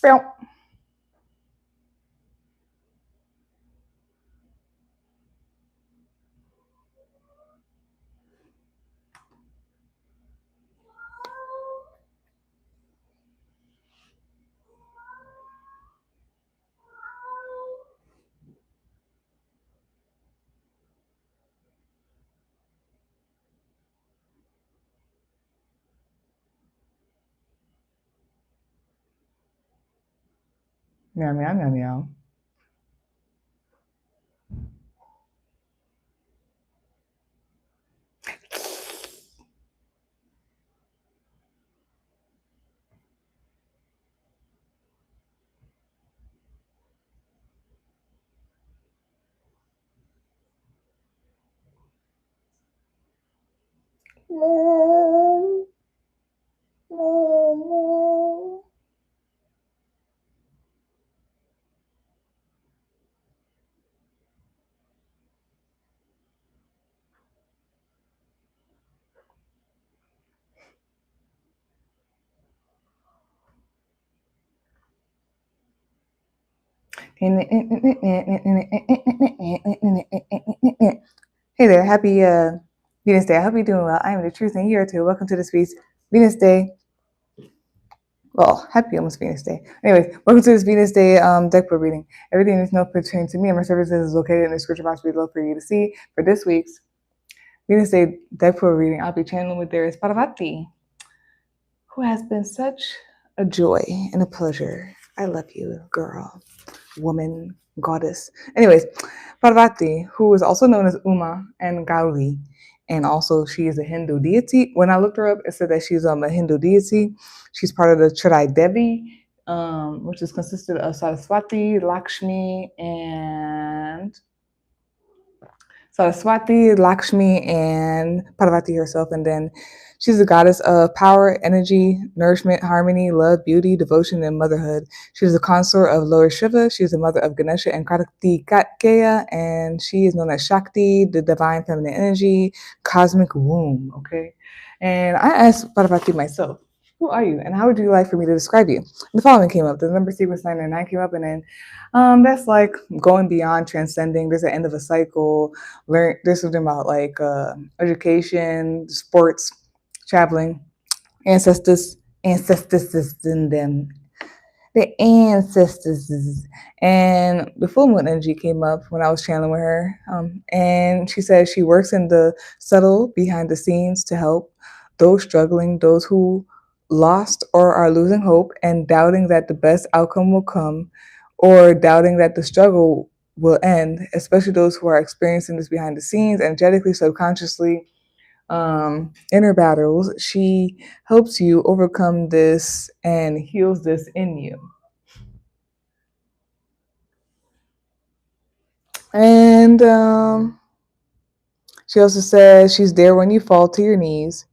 Meow. Meow, meow, meow, meow. Hey there, happy Venus Day. I hope you're doing well. I am the truth and you are too. Welcome to this week's Venus Day. Well, happy almost Venus Day. Anyways, welcome to this Venus Day deck book reading. Everything is no pertaining to me and my services is located in the description box below for you to see. For this week's Venus Day deck book reading, I'll be channeling with Dearest Parvati, who has been such a joy and a pleasure. I love you, girl, woman, goddess. Anyways, Parvati, who is also known as Uma and Gauri, and also she is a Hindu deity. When I looked her up, it said that she's a Hindu deity. She's part of the Chidai Devi, which is consisted of Saraswati, Lakshmi, and Parvati herself, and then she's the goddess of power, energy, nourishment, harmony, love, beauty, devotion, and motherhood. She's the consort of Lord Shiva. She's the mother of Ganesha and Kartikeya, and she is known as Shakti, the divine feminine energy, cosmic womb. Okay, and I asked Parvati myself, who are you, and how would you like for me to describe you? The following came up. The number sequence 9 and 9 came up, and then that's like going beyond, transcending. There's the end of a cycle. There's something about like education, sports, traveling, ancestors in them, the ancestors. And the full moon energy came up when I was channeling with her, and she said she works in the subtle behind the scenes to help those struggling, those who lost or are losing hope and doubting that the best outcome will come, or doubting that the struggle will end, especially those who are experiencing this behind the scenes, energetically, subconsciously, inner battles. She helps you overcome this and heals this in you. And she also says she's there when you fall to your knees.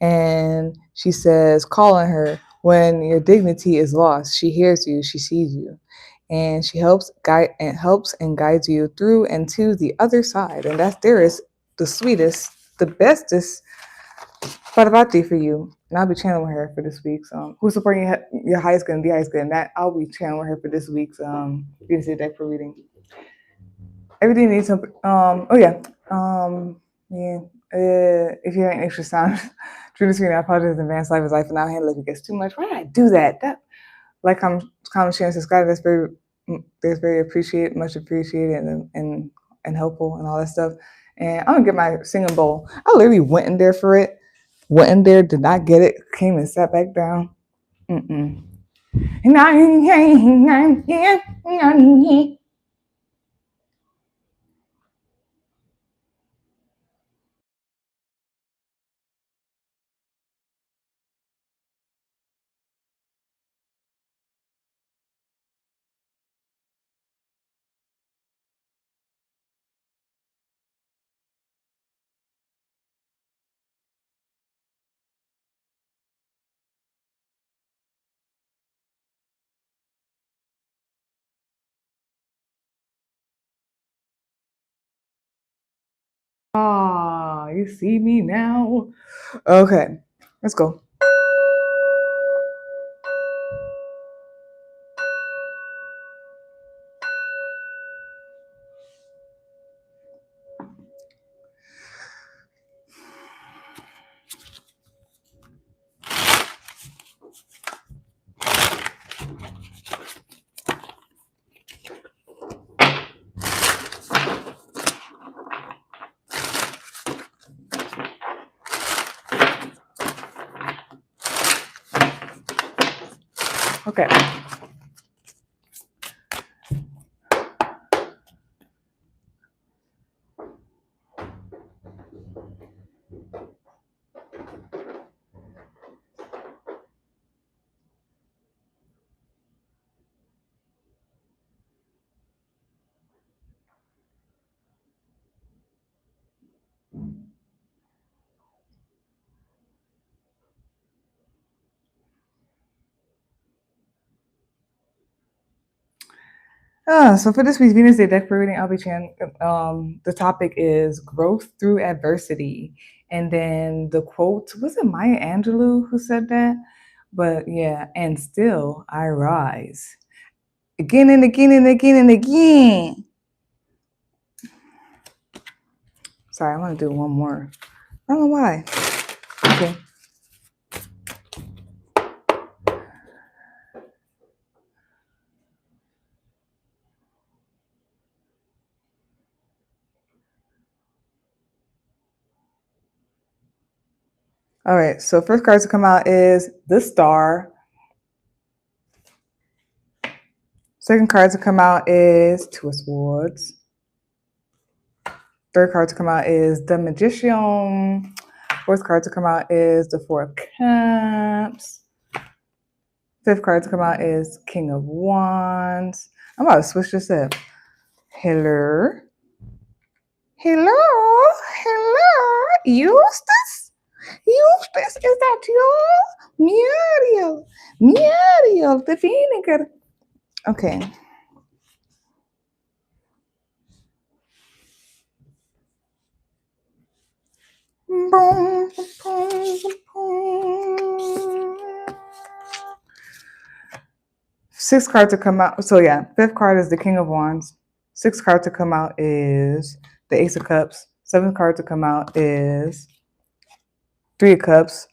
And she says, call on her when your dignity is lost. She hears you, she sees you. And she helps and guides you through and to the other side. And that's there is the sweetest, the bestest Parvati for you. And I'll be channeling her for this week's who's supporting your highest good and the highest good. And that I'll be channeling her for this week's Venus deck for reading. Everything needs some if you hear an extra sound through the screen, I apologize in advance. Life is life, and now handle if it gets too much. Why did I do that? That like comment, share, and subscribe. That's very appreciated, much appreciated, and helpful and all that stuff. And I'm gonna get my singing bowl. I literally went in there for it. Went in there, did not get it, came and sat back down. Ah, you see me now? Okay, let's go. Okay. So for this week's Venus Day deck reading, I'll be the topic is growth through adversity. And then the quote, was it Maya Angelou who said that? But yeah, and still I rise. Again and again and again and again. Sorry, I want to do one more. I don't know why. Okay. All right, so first card to come out is the Star. Second card to come out is Two of Swords. Third card to come out is the Magician. Fourth card to come out is the Four of Cups. Fifth card to come out is King of Wands. I'm about to switch this up. Hello. Hello. Hello. Eustace? Eustace, is that you? Muriel. Muriel, the vinegar. Okay. Boom, boom, boom. Sixth card to come out. So yeah, fifth card is the King of Wands. Sixth card to come out is the Ace of Cups. Seventh card to come out is Three of Cups.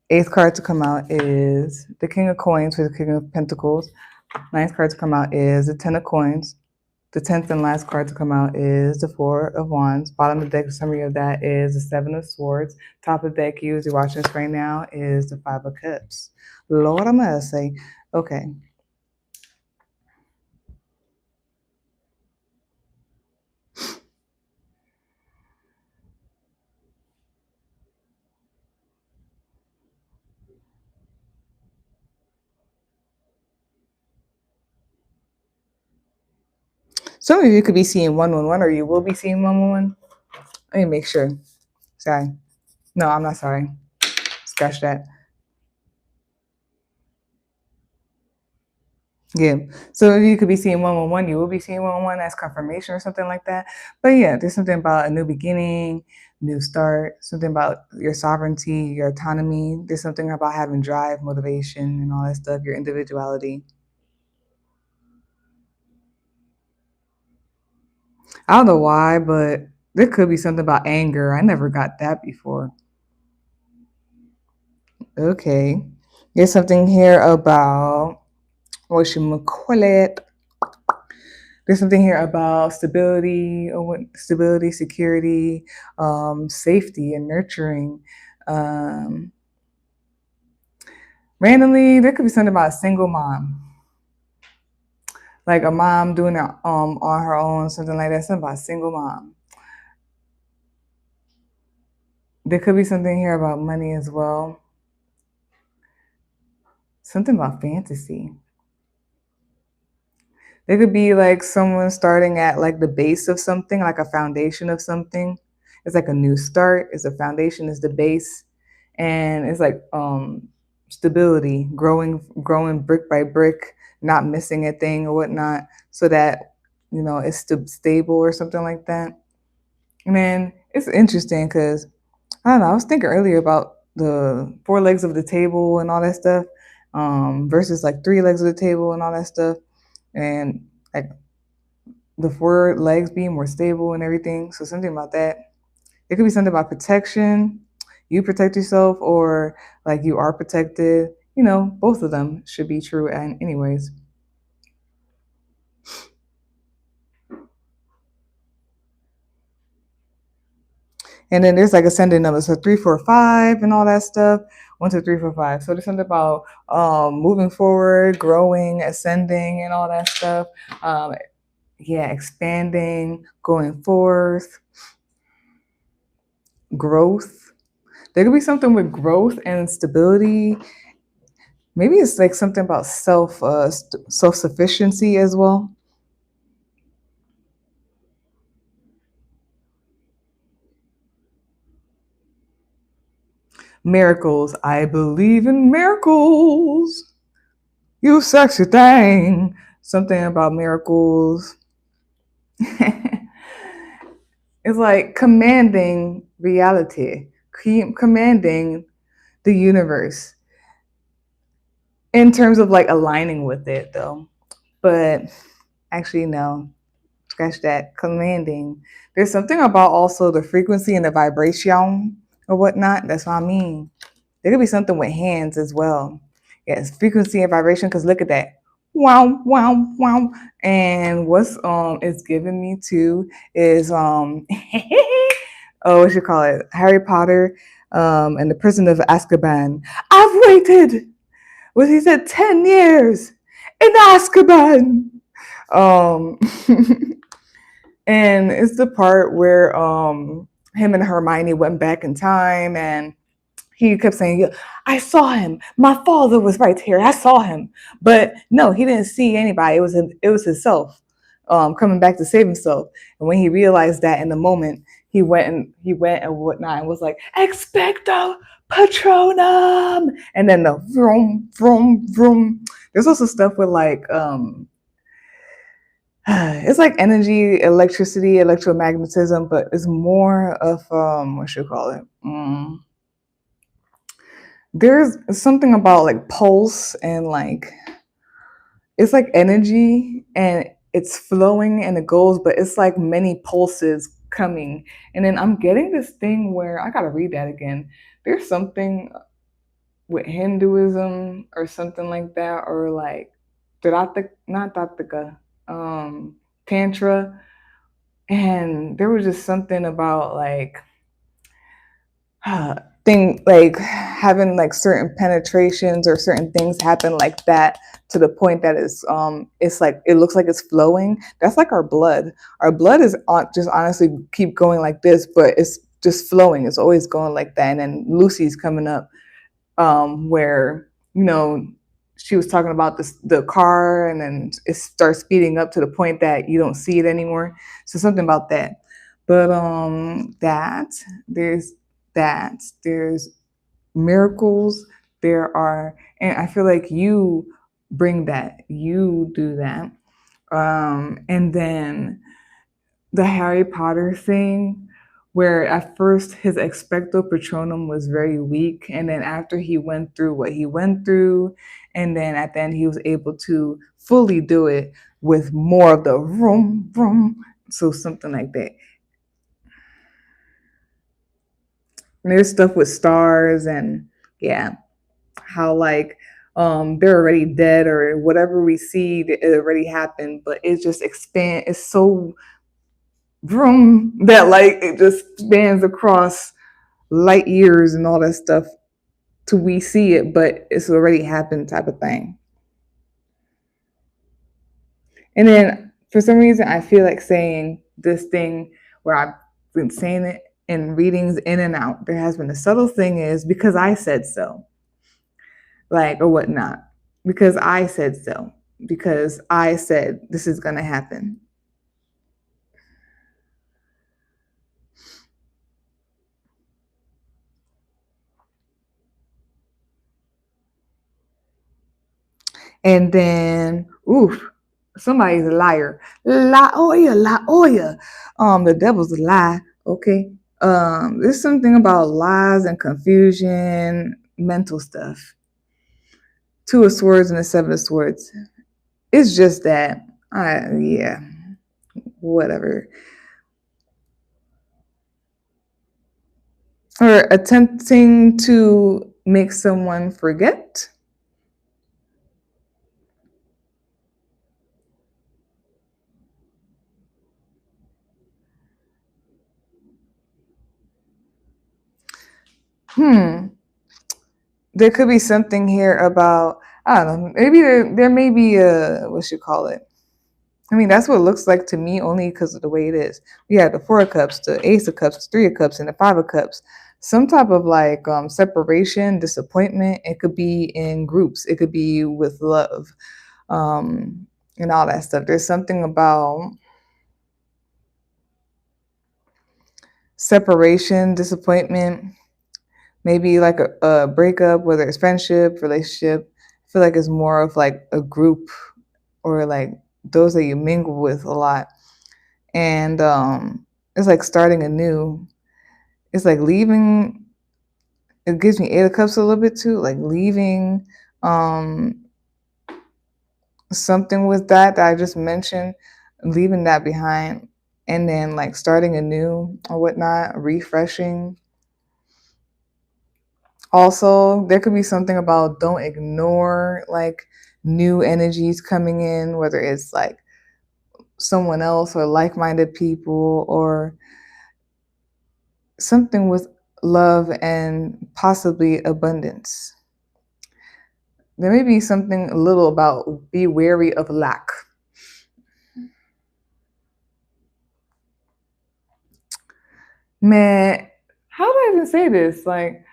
Eighth card to come out is the King of Coins for the King of Pentacles. Ninth card to come out is the Ten of Coins. The 10th and last card to come out is the Four of Wands. Bottom of the deck, summary of that is the Seven of Swords. Top of the deck, you as you're watching this right now, is the Five of Cups. Lord have mercy. Okay. Some of you could be seeing 111, or you will be seeing 111. Let me make sure. Sorry. No, I'm not sorry. Scratch that. Yeah. So if you could be seeing 111, you will be seeing 111 as confirmation or something like that. But yeah, there's something about a new beginning, new start, something about your sovereignty, your autonomy. There's something about having drive, motivation, and all that stuff, your individuality. I don't know why, but there could be something about anger. I never got that before. Okay. There's something here about what should call it. There's something here about stability, stability, security, safety, and nurturing. Randomly, there could be something about a single mom, like a mom doing it on her own, something like that. Something about a single mom. There could be something here about money as well. Something about fantasy. There could be like someone starting at like the base of something, like a foundation of something. It's like a new start. It's a foundation, is the base. And it's like stability, growing brick by brick, not missing a thing or whatnot, so that it's stable or something like that. And then it's interesting because I don't know, I was thinking earlier about the four legs of the table and all that stuff, versus like three legs of the table and all that stuff. And like the four legs being more stable and everything. So something about that. It could be something about protection. You protect yourself, or like you are protected. Both of them should be true. And anyways, And then there's like ascending numbers, so 3, 4, 5, and all that stuff. 1, 2, 3, 4, 5. So there's something about moving forward, growing, ascending, and all that stuff. Um, yeah, expanding, going forth, growth. There could be something with growth and stability. Maybe it's like something about self sufficiency as well. Miracles. I believe in miracles. You sexy thing. Something about miracles. It's like commanding reality, commanding the universe in terms of like aligning with it though. But actually, no, scratch that. Commanding. There's something about also the frequency and the vibration or whatnot. That's what I mean. There could be something with hands as well. Yes, frequency and vibration. Because look at that. Wow, wow, wow. And what's it's giving me too is oh, what you call it? Harry Potter and the Prison of Azkaban. I've waited, what he said, 10 years in Azkaban. Um and it's the part where him and Hermione went back in time, and he kept saying, I saw him. My father was right here. I saw him. But no, he didn't see anybody. It was himself coming back to save himself. And when he realized that in the moment, he went and whatnot and was like, Expecto Patronum. And then the vroom, vroom, vroom. There's also stuff with like it's like energy, electricity, electromagnetism, but it's more of what should you call it? There's something about like pulse and like it's like energy and it's flowing and it goes, but it's like many pulses coming. And then I'm getting this thing where I gotta read that again. There's something with Hinduism or something like that, or like not Datika, Tantra. And there was just something about like thing like having like certain penetrations or certain things happen like that to the point that it's like it looks like it's flowing. That's like our blood is just honestly keep going like this, but it's just flowing. It's always going like that. And then Lucy's coming up where she was talking about the car, and then it starts speeding up to the point that you don't see it anymore. So something about that. But there's there's miracles. There are, and I feel like you bring that, you do that. And then the Harry Potter thing, where at first his expecto patronum was very weak, and then after he went through what he went through, and then at the end he was able to fully do it with more of the vroom vroom. So something like that. And there's stuff with stars and yeah, how like they're already dead or whatever we see it already happened, but it just expand. It's so vroom that like it just spans across light years and all that stuff till we see it, but it's already happened type of thing. And then for some reason, I feel like saying this thing where I've been saying it in readings in and out. There has been a subtle thing is because I said so, like, or whatnot. Because I said so. Because I said this is going to happen. And then, oof, somebody's a liar. La oya. The devil's a lie. Okay. There's something about lies and confusion, mental stuff. 2 of Swords and the 7 of Swords. It's just that, yeah, whatever. Or attempting to make someone forget. There could be something here about, I don't know, maybe there may be a, what you call it? I mean, that's what it looks like to me only because of the way it is. We have the Four of Cups, the Ace of Cups, Three of Cups, and the Five of Cups. Some type of like separation, disappointment. It could be in groups. It could be with love, and all that stuff. There's something about separation, disappointment, maybe like a breakup, whether it's friendship, relationship. I feel like it's more of like a group or like those that you mingle with a lot. And it's like starting anew. It's like leaving. It gives me Eight of Cups a little bit too, like leaving um, something with that I just mentioned, leaving that behind, and then like starting anew or whatnot, refreshing. Also, there could be something about don't ignore like new energies coming in, whether it's like someone else or like-minded people or something with love and possibly abundance. There may be something a little about be wary of lack. Man, how do I even say this? Like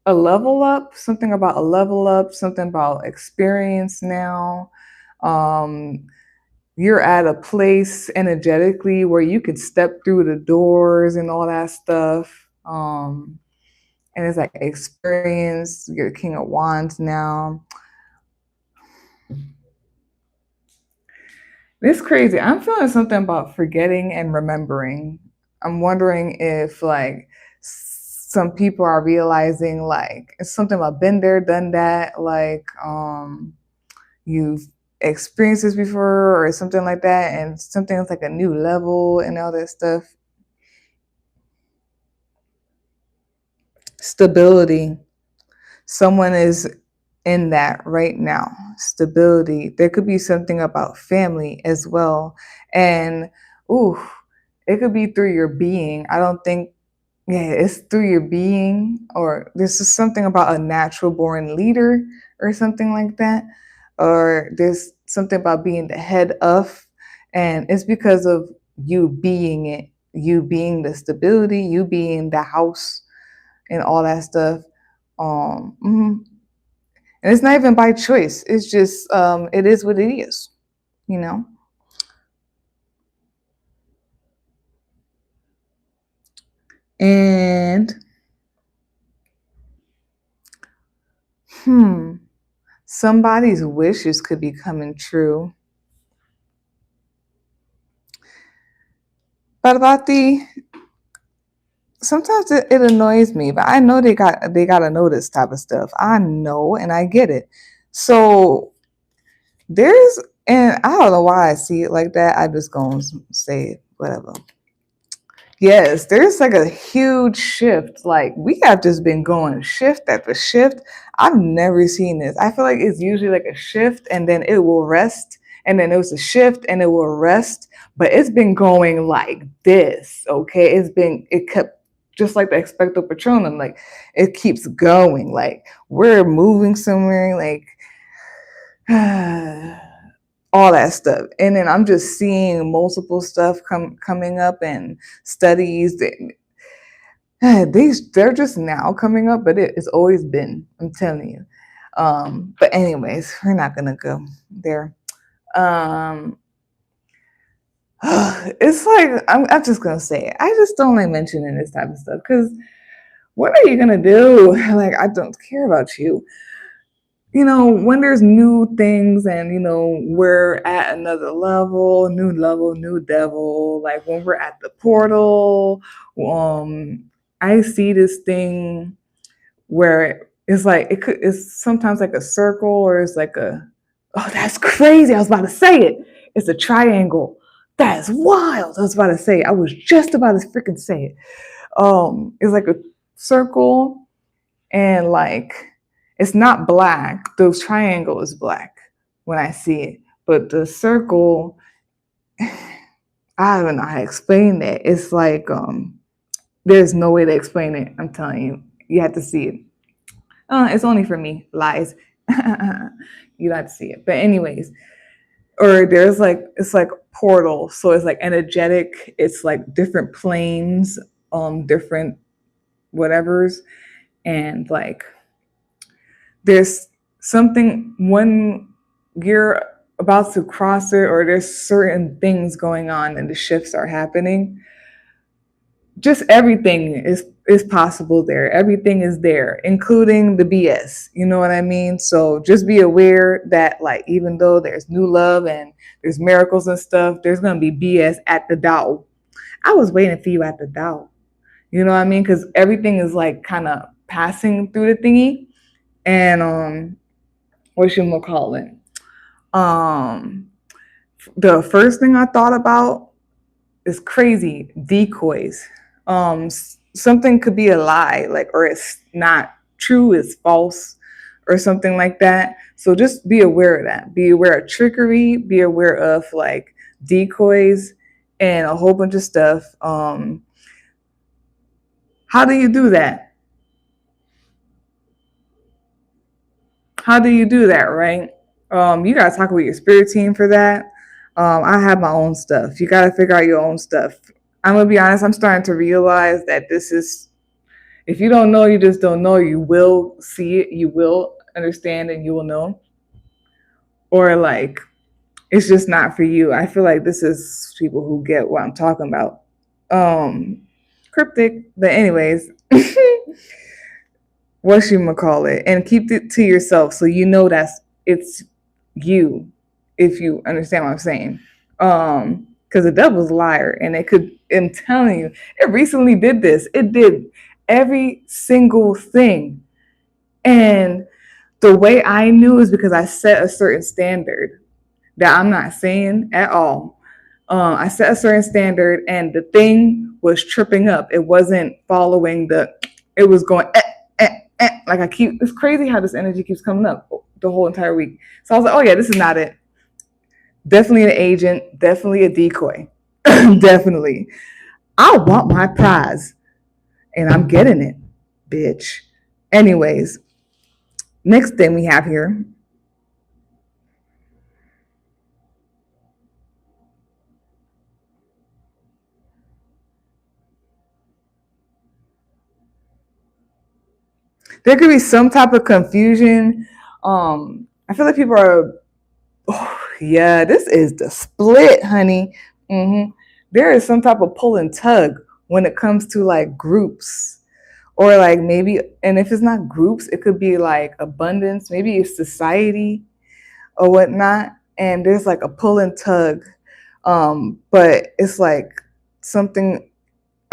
a level up, something about a level up, something about experience now. Um, you're at a place energetically where you can step through the doors and all that stuff. And it's like experience. You're the King of Wands now. It's crazy. I'm feeling something about forgetting and remembering. I'm wondering if like some people are realizing like it's something about been there, done that, like you've experienced this before or something like that, and something that's like a new level and all that stuff. Stability. Someone is in that right now. Stability. There could be something about family as well. And ooh, it could be through your being. I don't think, yeah, it's through your being, or there's just something about a natural born leader or something like that. Or there's something about being the head of, and it's because of you being it, you being the stability, you being the house and all that stuff. Mhm. And it's not even by choice. It's just it is what it is, you know. And hmm, somebody's wishes could be coming true. But about the sometimes it annoys me, but I know they gotta know this type of stuff. I know and I get it. So there's and I don't know why I see it like that. I just gonna say it, whatever. Yes, there's like a huge shift. Like we have just been going shift after shift. I've never seen this. I feel like it's usually like a shift and then it will rest, and then it was a shift and it will rest. But it's been going like this, okay? It kept just like the expecto patronum, like it keeps going. Like we're moving somewhere, like all that stuff. And then I'm just seeing multiple stuff coming up and studies that they're just now coming up, but it's always been. I'm telling you. But anyways, we're not gonna go there. Um, it's like I'm just gonna say it. I just don't like mentioning this type of stuff because what are you gonna do? Like I don't care about you. You know, when there's new things and we're at another level, new devil, like when we're at the portal, I see this thing where it's like it's sometimes like a circle or it's like a, oh, that's crazy, I was about to say it, it's a triangle. That's wild. I was about to say it. I was just about to freaking say it. It's like a circle, and like it's not black. The triangle is black when I see it, but the circle, I don't know how to explain that. It's like There's no way to explain it. I'm telling you. You have to see it. It's only for me. Lies. You don't have to see it. But anyways, or there's like, it's like portal. So it's like energetic. It's like different planes, different whatevers. And like there's something when you're about to cross it, or there's certain things going on and the shifts are happening, just everything is possible there. Everything is there, including the BS. You know what I mean? So just be aware that like even though there's new love and there's miracles and stuff, there's gonna be BS at the Tao. I was waiting for you at the Tao. You know what I mean? Because everything is like kind of passing through the thingy, and what you gonna call it? Um, the first thing I thought about is crazy decoys. Something could be a lie, like, or it's not true, it's false, or something like that. So just be aware of that. Be aware of trickery. Be aware of like decoys and a whole bunch of stuff. How do you do that? How do you do that, right? You gotta talk with your spirit team for that. I have my own stuff. You gotta figure out your own stuff. I'm gonna be honest, I'm starting to realize that this is, if you don't know, you just don't know. You will see it, you will understand, and you will know. Or like, it's just not for you. I feel like this is people who get what I'm talking about. Cryptic, but anyways, what you gonna call it, and keep it to yourself so you know that's it's you, if you understand what I'm saying. Because the devil's a liar, and it could. I'm telling you, it recently did this. It did every single thing, and the way I knew is because I set a certain standard that I'm not saying at all. I set a certain standard, and the thing was tripping up. It wasn't following the. It was going like I keep. It's crazy how this energy keeps coming up the whole entire week. So I was like, oh yeah, this is not it. Definitely an agent. Definitely a decoy. Definitely. I want my prize, and I'm getting it, bitch. Anyways, next thing we have here. There could be some type of confusion. I feel like people are, oh, yeah, this is the split, honey. There is some type of pull and tug when it comes to like groups, or like maybe, and if it's not groups, it could be like abundance, maybe it's society or whatnot. And there's like a pull and tug. But it's like something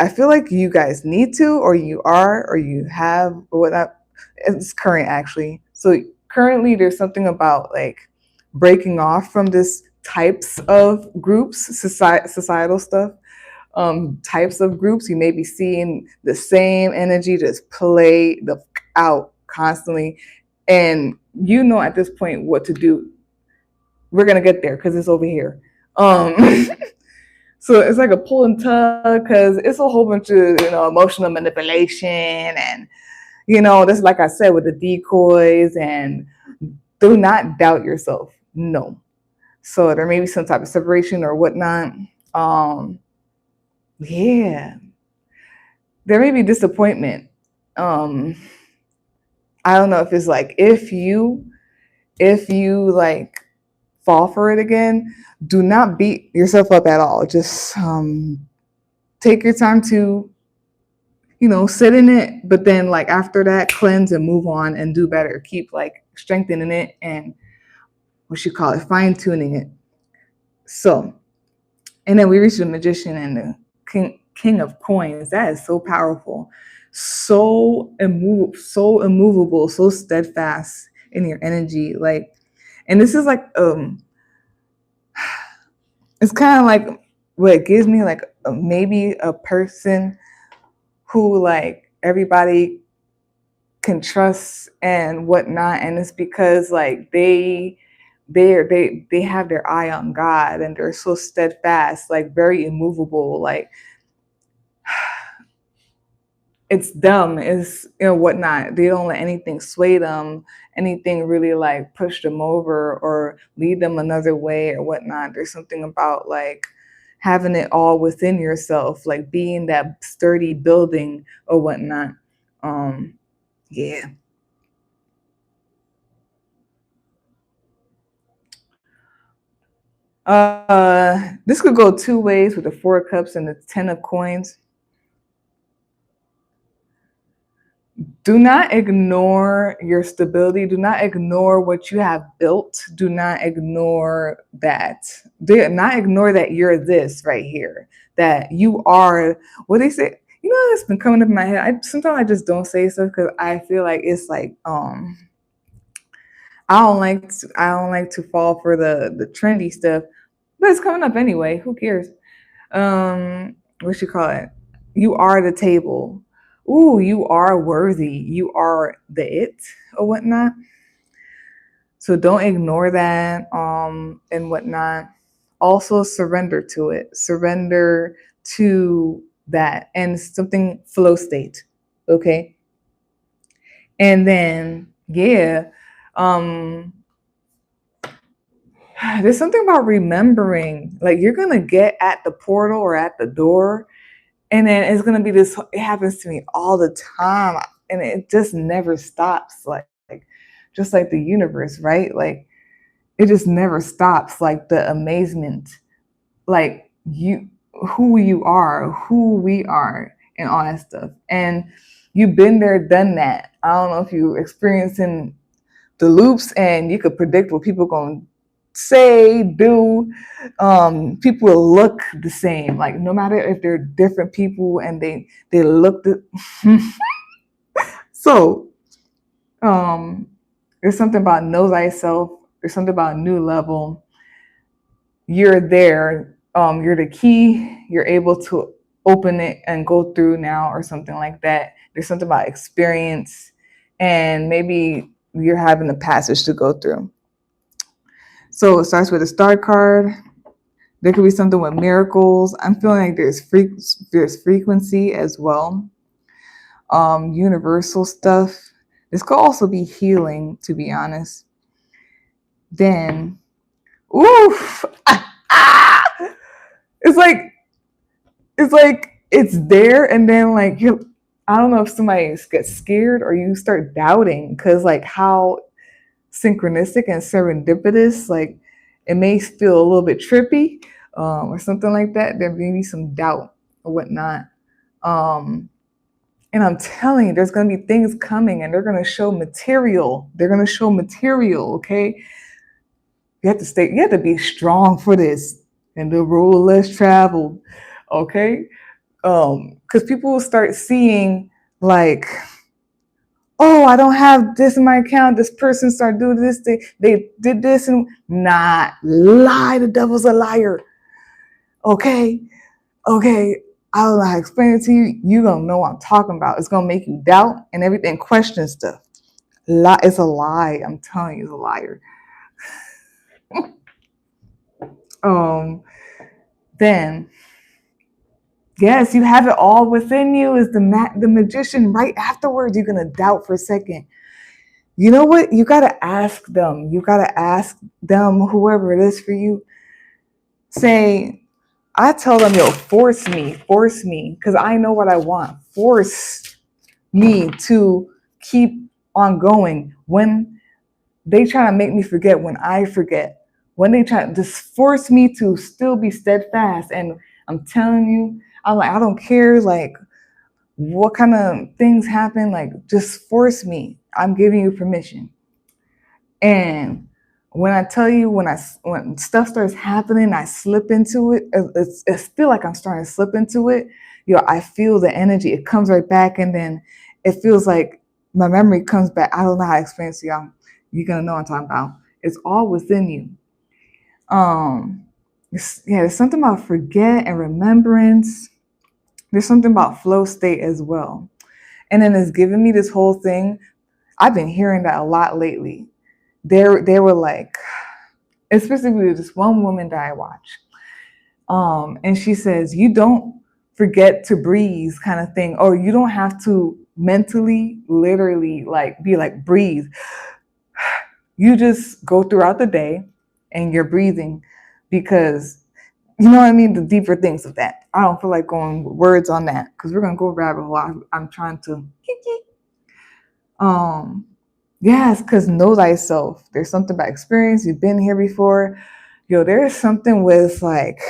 I feel like you guys need to, or you are, or you have, or whatnot. It's current actually. So currently, there's something about like breaking off from this types of groups, societal stuff, types of groups. You may be seeing the same energy just play the out constantly, and you know at this point what to do. We're gonna get there because it's over here. So it's like a pull and tug because it's a whole bunch of emotional manipulation, and that's like I said with the decoys, and do not doubt yourself. No. So there may be some type of separation or whatnot. Yeah. There may be disappointment. I don't know if it's like if you like fall for it again, do not beat yourself up at all. Just take your time to sit in it, but then like after that, cleanse and move on and do better. Keep like strengthening it and what you call it, fine tuning it. So, and then we reach the magician and the king of coins. That is so powerful, so immovable, so steadfast in your energy. Like, and this is like it's kind of like what it gives me, like maybe a person who like everybody can trust and whatnot, and it's because like they have their eye on God, and they're so steadfast, like very immovable, like it's them, it's whatnot. They don't let anything sway them, anything really like push them over or lead them another way or whatnot. There's something about like having it all within yourself, like being that sturdy building or whatnot. Yeah. This could go two ways with the Four of Cups and the Ten of Coins. Do not ignore your stability. Do not ignore what you have built. Do not ignore that. Do not ignore that you're this right here. That you are what they say. You know, it's been coming up in my head. Sometimes I just don't say stuff because I feel like it's like I don't like to fall for the trendy stuff, but it's coming up anyway. Who cares? What you call it? You are the table. Ooh, you are worthy. You are the it or whatnot. So don't ignore that and whatnot. Also surrender to it. Surrender to that and something flow state. Okay. And then yeah, um there's something about remembering. Like you're gonna get at the portal or at the door, and then it's gonna be this. It happens to me all the time, and it just never stops. Like just like the universe, right? Like it just never stops. Like the amazement, like who you are, who we are, and all that stuff. And you've been there, done that. I don't know if you experiencing the loops, and you could predict what people going to say, do. People will look the same, like no matter if they're different people, and they look the so there's something about know thyself. There's something about a new level. You're there. You're the key. You're able to open it and go through now, or something like that. There's something about experience, and maybe you're having a passage to go through. So it starts with a star card. There could be something with miracles. I'm feeling like there's frequency as well. Universal stuff. This could also be healing, to be honest. Then, oof, it's like it's there, and then like you. I don't know if somebody gets scared or you start doubting because like how synchronistic and serendipitous, like it may feel a little bit trippy or something like that. There may be some doubt or whatnot. And I'm telling you, there's going to be things coming and they're going to show material. They're going to show material, okay? You have to be strong for this. And the road less traveled, okay? Because people will start seeing like, oh, I don't have this in my account. This person started doing this. They did this and not lie. The devil's a liar. Okay. I don't know how to explain it to you. You don't know what I'm talking about. It's gonna make you doubt and everything, question stuff. It's a lie. I'm telling you, it's a liar. Then yes, you have it all within you. Is the magician right afterwards? You're gonna doubt for a second. You know what? You gotta ask them. You gotta ask them, whoever it is for you. Say, I tell them, yo, force me, because I know what I want. Force me to keep on going. When they try to make me forget, when I forget, when they try to just force me to still be steadfast. And I'm telling you, I'm like, I don't care like what kind of things happen, like just force me. I'm giving you permission. And when I tell you, when stuff starts happening, I slip into it. I feel like I'm starting to slip into it. I feel the energy. It comes right back, and then it feels like my memory comes back. I don't know how to explain it to y'all. You're gonna know what I'm talking about. It's all within you. There's something about forget and remembrance. There's something about flow state as well. And then it's giving me this whole thing. I've been hearing that a lot lately. They were like, especially with this one woman that I watch. And she says, you don't forget to breathe kind of thing. Or you don't have to mentally, literally like be like breathe. You just go throughout the day and you're breathing because you know what I mean? The deeper things of that. I don't feel like going words on that because we're gonna go rabbit hole. I'm trying to um yes, because know thyself. There's something about experience. You've been here before. Yo, there's something with like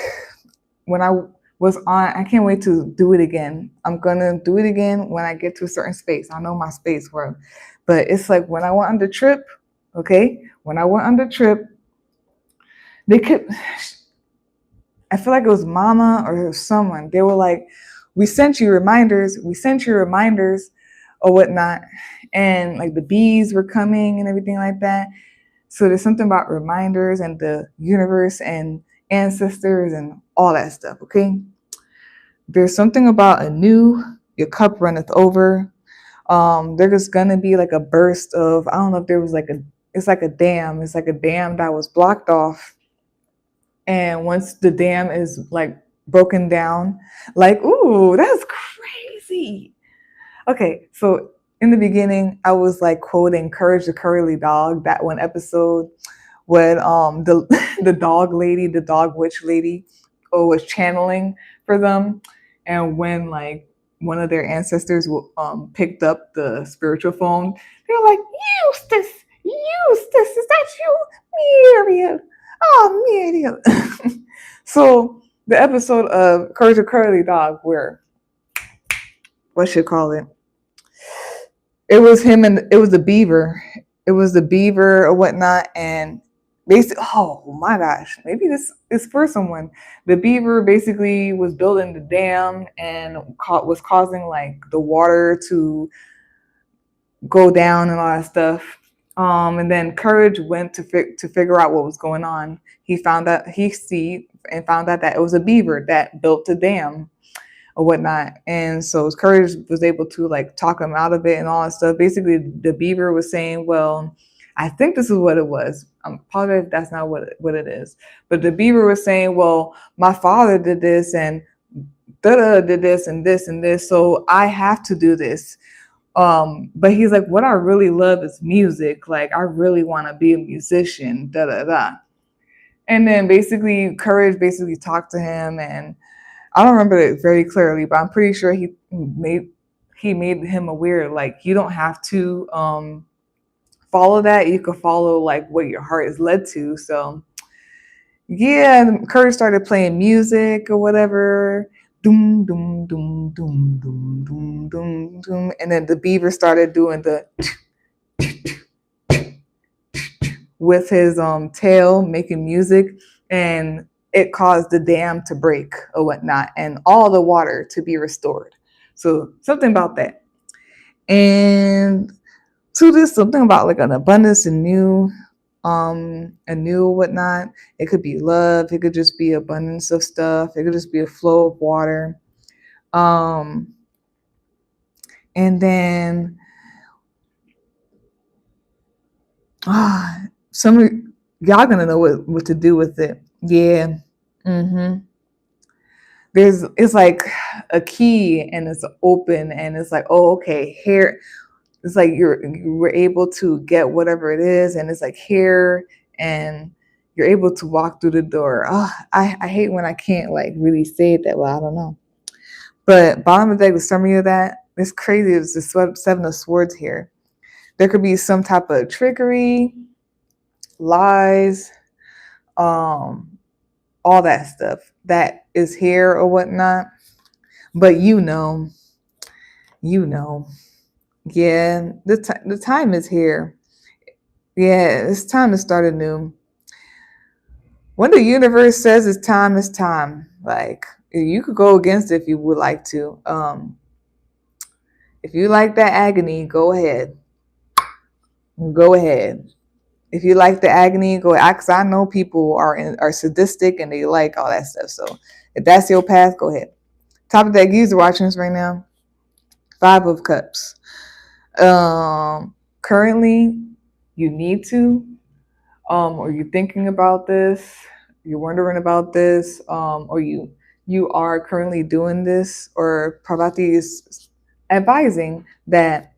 when I was on, I can't wait to do it again. I'm gonna do it again when I get to a certain space. I know my space where, but it's like when I went on the trip, okay? When I went on the trip, they could I feel like it was mama or someone. They were like, we sent you reminders or whatnot. And like the bees were coming and everything like that. So there's something about reminders and the universe and ancestors and all that stuff, okay? There's something about your cup runneth over. There's gonna be like a burst of, I don't know if there was like it's like a dam. It's like a dam that was blocked off. And once the dam is like broken down, like, ooh, that's crazy. Okay, so in the beginning, I was like quoting Courage the Curly Dog, that one episode when the the dog lady, the dog witch lady, was channeling for them, and when like one of their ancestors picked up the spiritual phone, they were like, Eustace, Eustace, is that you, Miriam? Oh, Miriam. So the episode of Courage the Curly Dog, where what should call it? It was him and it was the beaver. It was the beaver or whatnot, and basically, oh my gosh, maybe this is for someone. The beaver basically was building the dam and was causing like the water to go down and all that stuff. And then Courage went to figure out what was going on. He found out that it was a beaver that built the dam or whatnot. And so Courage was able to like talk him out of it and all that stuff. Basically, the beaver was saying, well, I think this is what it was. I'm positive that's not what it is. But the beaver was saying, well, my father did this and did this and this and this, so I have to do this. But he's like, what I really love is music. Like, I really want to be a musician, da da da. And then basically, Courage basically talked to him, and I don't remember it very clearly, but I'm pretty sure he made him aware, like, you don't have to follow that. You could follow like what your heart is led to. So yeah, Courage started playing music or whatever. Doom doom doom doom doom doom doom doom, and then the beaver started doing the with his tail making music, and it caused the dam to break or whatnot and all the water to be restored. So something about that. And to this, something about like an abundance and new whatnot. It could be love, it could just be abundance of stuff, it could just be a flow of water. And then some of y'all gonna know what to do with it. Yeah. It's like a key and it's open and it's like, oh, okay, here it's like you were able to get whatever it is, and it's like here, and you're able to walk through the door. Oh, I hate when I can't like really say it that well. I don't know. But bottom of the deck, the summary of that, it's crazy. It's the Seven of Swords here. There could be some type of trickery, lies, all that stuff that is here or whatnot. But you know, yeah, the time is here. Yeah, it's time to start anew. When the universe says it's time, it's time. Like, you could go against it if you would like to. If you like that agony, go ahead. Go ahead. If you like the agony, go ahead. Because I know people are sadistic and they like all that stuff. So if that's your path, go ahead. Top of that, user watching us right now. 5 of Cups. Currently, you need to, or you're thinking about this, you're wondering about this, or you you are currently doing this, or Parvati is advising that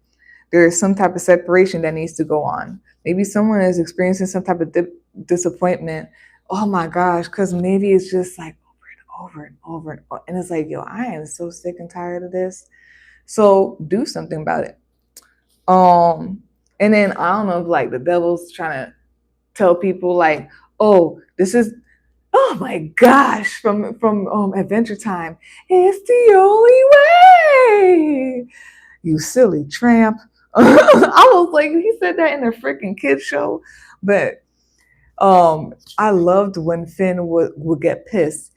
there is some type of separation that needs to go on. Maybe someone is experiencing some type of disappointment. Oh my gosh, because maybe it's just like over and over and over. And it's like, yo, I am so sick and tired of this. So do something about it. And then I don't know if like the devil's trying to tell people like, oh, this is, oh my gosh, from Adventure Time. It's the only way. You silly tramp. I was like, he said that in a freaking kids show. But I loved when Finn would get pissed,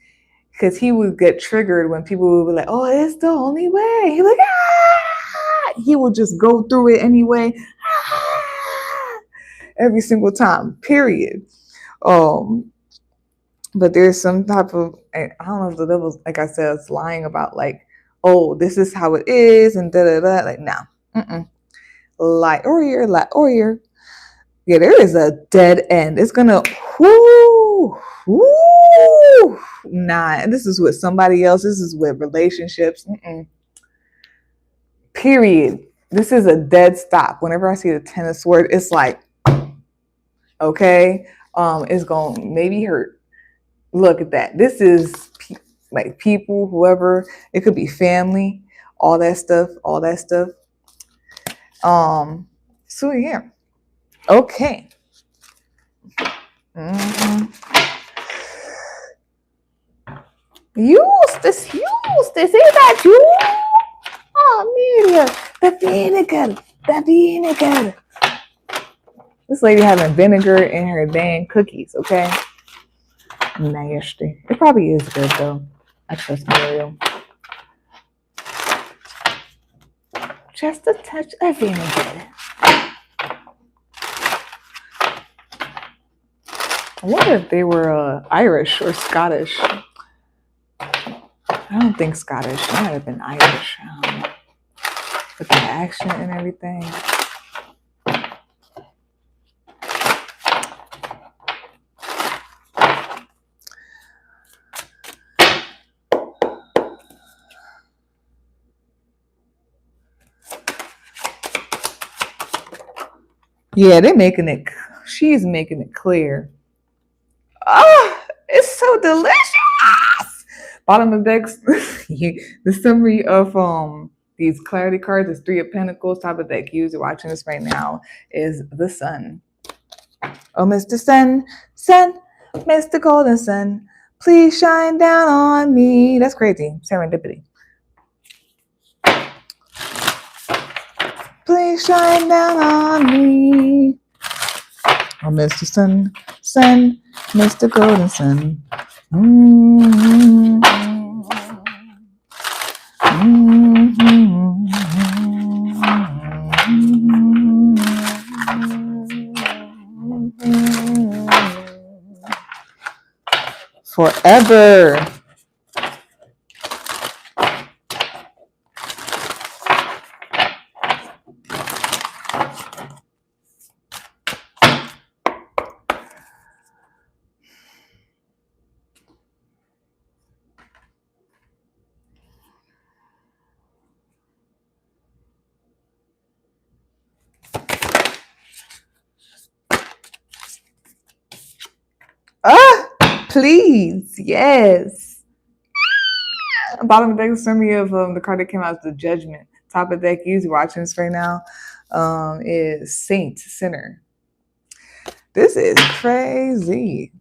because he would get triggered when people would be like, oh, it's the only way. He like, ah! He would just go through it anyway. Ah! Every single time, period. But there's some type of, I don't know if the devil's, like I said, it's lying about like, oh, this is how it is, and da-da-da. Like, nah. Lie or ear. Yeah, there is a dead end. It's gonna, nah. And this is with somebody else. This is with relationships. Period. This is a dead stop. Whenever I see the Ten of Swords, it's like, okay, it's gonna maybe hurt. Look at that. This is like people, whoever. It could be family, all that stuff. So yeah. Okay. Eustace, is that you? Oh, Amelia, the vinegar. This lady having vinegar in her dang cookies, okay? Nasty. It probably is good though. I trust Muriel. Just a touch of vinegar. I wonder if they were Irish or Scottish. I don't think Scottish. It might have been Irish. With the accent and everything. Yeah, she's making it clear. Oh, it's so delicious. Bottom of decks, the summary of these clarity cards is Three of Pentacles. Top of deck, user watching this right now, is the Sun. Oh, Mr. Sun, Mr. Golden Sun, please shine down on me. That's crazy. Serendipity. Please shine down on me. Oh, Mr. Sun, Mr. Golden Sun. Forever. Please, yes. Bottom of the deck, summary of the card that came out is the Judgment. Top of the deck, user watching this right now, is Saint, Sinner. This is crazy.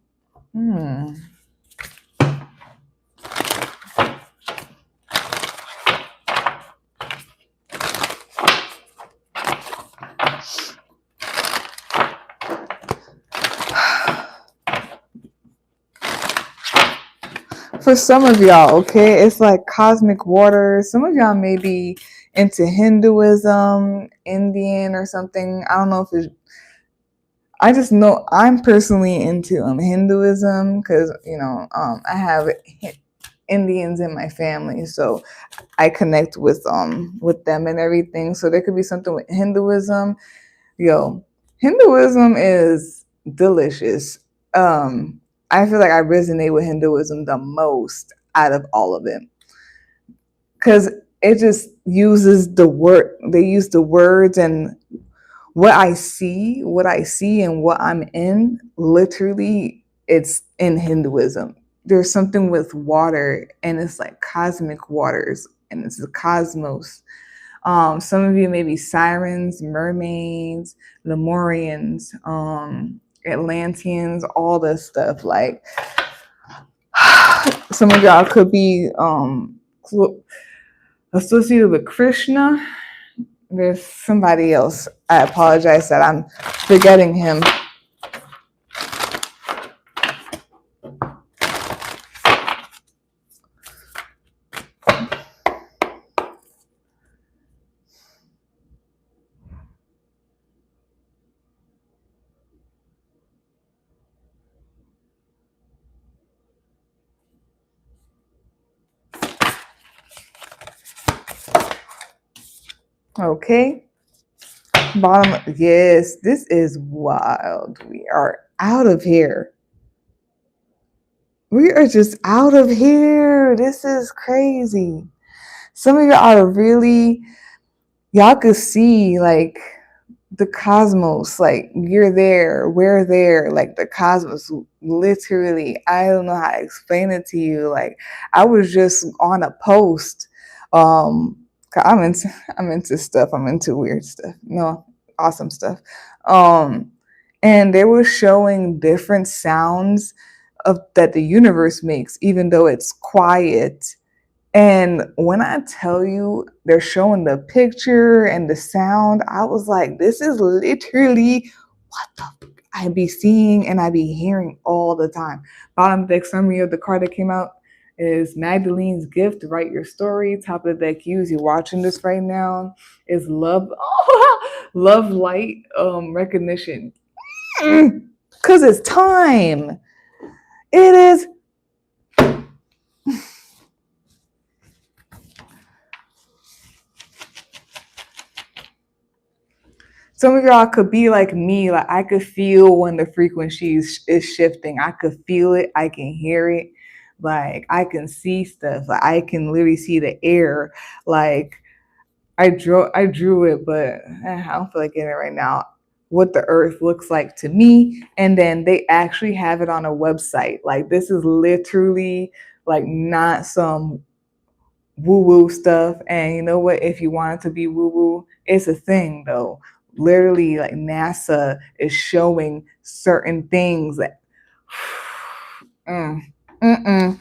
For some of y'all, okay, it's like cosmic water. Some of y'all may be into Hinduism, Indian or something. I don't know if it's, I just know I'm personally into Hinduism because, I have Indians in my family, so I connect with them and everything. So there could be something with Hinduism. Hinduism is delicious. I feel like I resonate with Hinduism the most. out of all of it, because it just uses the word. They use the words, and what I see and what I'm in, literally, it's in Hinduism. There's something with water, and it's like cosmic waters, and it's the cosmos. Some of you may be sirens, mermaids, Lemurians, Atlanteans, all this stuff. Like, some of y'all could be associated with Krishna. There's somebody else. I apologize that I'm forgetting him. Okay. Bottom. Yes, this is wild. We are out of here. We are just out of here. This is crazy. Some of y'all are really, y'all could see like the cosmos, like you're there, we're there, like the cosmos, literally. I don't know how to explain it to you. Like, I was just on a post. um 'Cause I'm into stuff. I'm into weird stuff. No, awesome stuff. And they were showing different sounds of that the universe makes, even though it's quiet. And when I tell you they're showing the picture and the sound, I was like, this is literally what the I be seeing and I be hearing all the time. Bottom deck summary of the card that came out is Magdalene's gift. Write your story. Top of the deck, use. You're watching this right now. Is love, love, light, recognition. Cause it's time. It is. Some of y'all could be like me. Like, I could feel when the frequency is shifting. I could feel it. I can hear it. Like, I can see stuff. Like, I can literally see the air. Like, I drew it, but I don't feel like getting it right now. What the earth looks like to me, and then they actually have it on a website. Like, this is literally like not some woo woo stuff. And you know what? If you want it to be woo woo, it's a thing though. Literally, like NASA is showing certain things that. mm, mm-mm.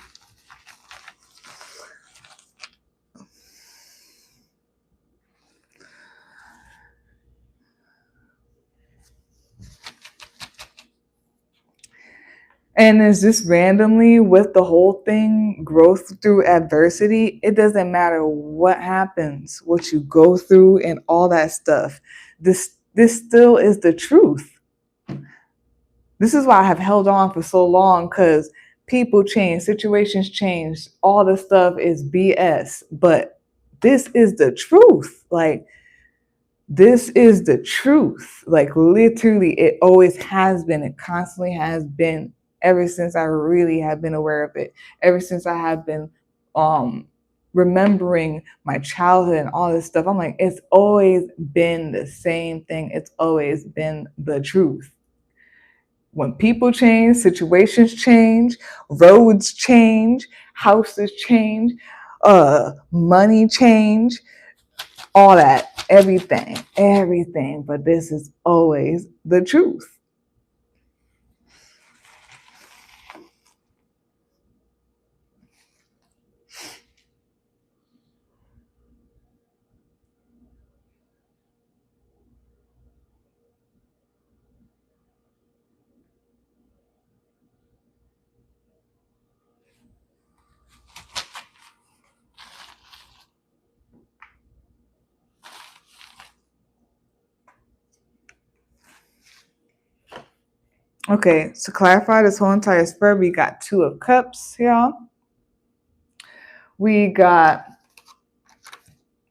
And it's just randomly with the whole thing, growth through adversity. It doesn't matter what happens, what you go through, and all that stuff. This still is the truth. This is why I have held on for so long, because people change, situations change, all this stuff is BS. But this is the truth. Like, this is the truth. Like, literally, it always has been. It constantly has been, ever since I really have been aware of it. Ever since I have been remembering my childhood and all this stuff. I'm like, it's always been the same thing. It's always been the truth. When people change, situations change, roads change, houses change, money change, all that, everything. But this is always the truth. Okay, to clarify this whole entire spread, we got Two of Cups, y'all. We got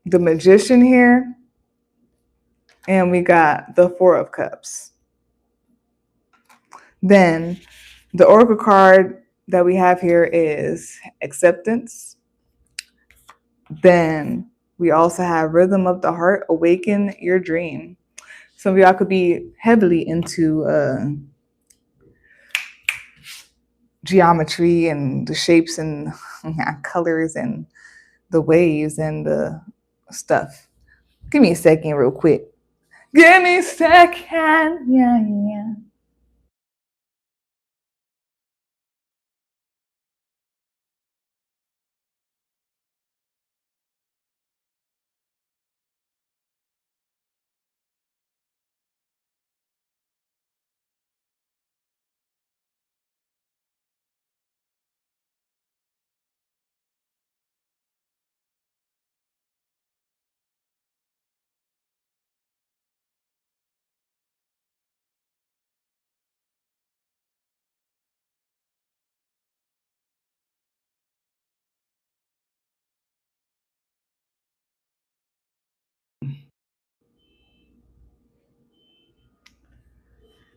the Magician here, and we got the Four of Cups. Then the Oracle card that we have here is acceptance. Then we also have rhythm of the heart, awaken your dream. Some of y'all could be heavily into geometry and the shapes and colors and the waves and the stuff. Give me a second, real quick. Give me a second. Yeah, yeah.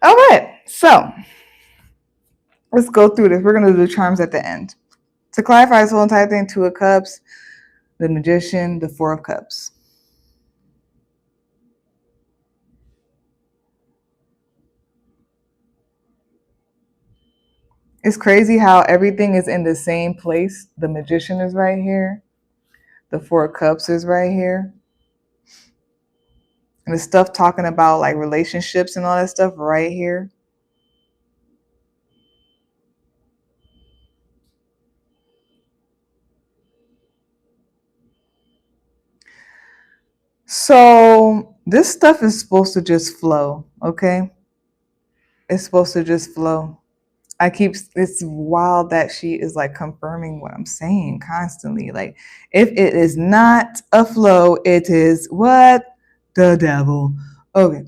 All right, so let's go through this. We're going to do the charms at the end. To clarify this whole entire thing, Two of Cups, the Magician, the Four of Cups. It's crazy how everything is in the same place. The Magician is right here. The Four of Cups is right here. And the stuff talking about like relationships and all that stuff right here. So this stuff is supposed to just flow, okay? It's supposed to just flow. It's wild that she is like confirming what I'm saying constantly. Like, if it is not a flow, it is what? The devil. Okay.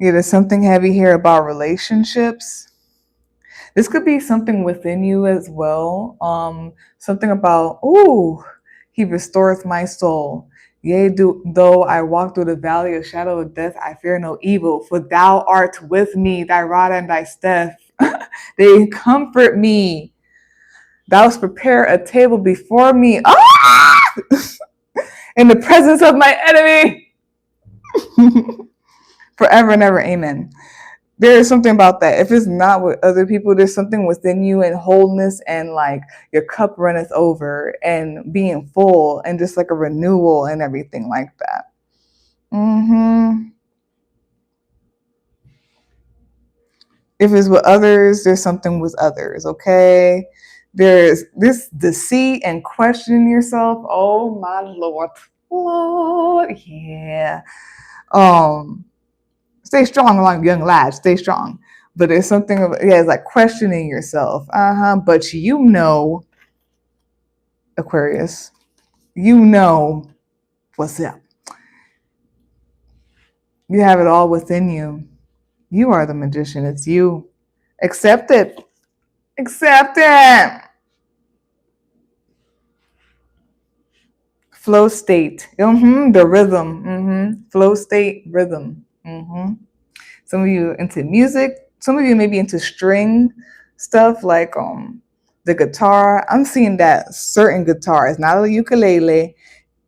Yeah, there's something heavy here about relationships. This could be something within you as well. Something about, ooh, he restoreth my soul. Yea, though I walk through the valley of shadow of death, I fear no evil, for thou art with me, thy rod and thy staff, they comfort me. Thou hast prepared a table before me, in the presence of my enemy. Forever and ever, amen. There is something about that. If it's not with other people, there's something within you and wholeness and like your cup runneth over and being full and just like a renewal and everything like that. If it's with others, there's something with others, okay? There's this deceit and questioning yourself. Oh my Lord. Lord, yeah. Stay strong along young lads, stay strong. But there's something of, yeah, it's like questioning yourself. But you know, Aquarius, you know what's up. You have it all within you. You are the magician. It's you. Accept it. Accept it. Flow state. The rhythm. Flow state, rhythm. Some of you into music. Some of you may be into string stuff like the guitar. I'm seeing that certain guitar. It's not a ukulele.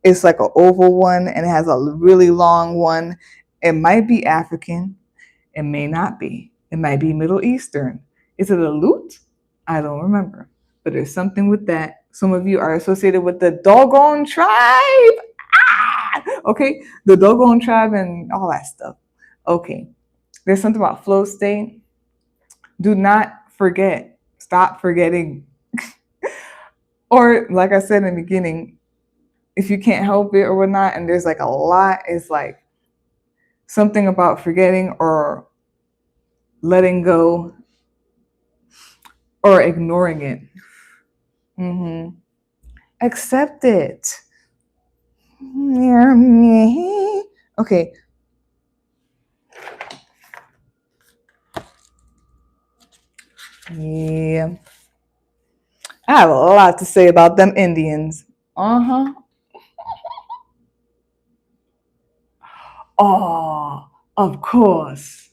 It's like an oval one and it has a really long one. It might be African. It may not be. It might be Middle Eastern. Is it a lute? I don't remember. But there's something with that. Some of you are associated with the Dogon tribe. Okay, the Dogon tribe and all that stuff. Okay, there's something about flow state. Do not forget. Stop forgetting. Or, like I said in the beginning, if you can't help it or whatnot, and there's like a lot, it's like something about forgetting or letting go or ignoring it. Accept it. Okay. Yeah. I have a lot to say about them Indians. Oh, of course.